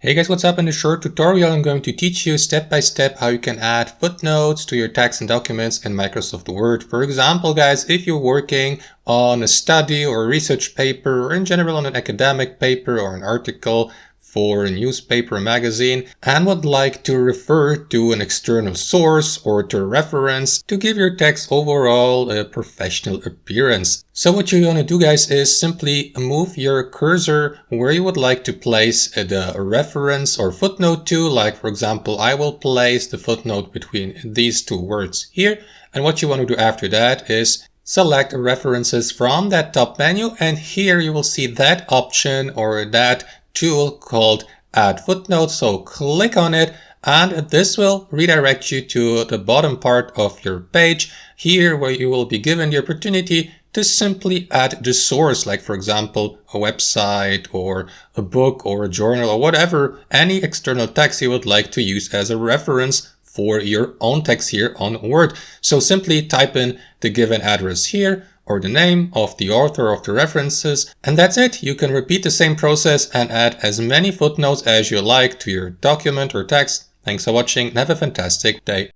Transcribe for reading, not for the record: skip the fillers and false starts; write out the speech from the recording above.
Hey guys, what's up? In this short tutorial, I'm going to teach you step by step how you can add footnotes to your text and documents in Microsoft Word. For example, guys, if you're working on a study or a research paper, or in general on an academic paper or an article for a newspaper or magazine, and would like to refer to an external source or to a reference to give your text overall a professional appearance. So what you want to do, guys, is simply move your cursor where you would like to place the reference or footnote to. Like, for example, I will place the footnote between these two words here. And what you want to do after that is select references from that top menu, and here you will see that option or that tool called Add Footnote. So click on it, and this will redirect you to the bottom part of your page here, where you will be given the opportunity to simply add the source, like for example a website or a book or a journal or whatever, any external text you would like to use as a reference for your own text here on Word. So simply type in the given address here, or the name of the author of the references, and that's it. You can repeat the same process and add as many footnotes as you like to your document or text. Thanks for watching and have a fantastic day.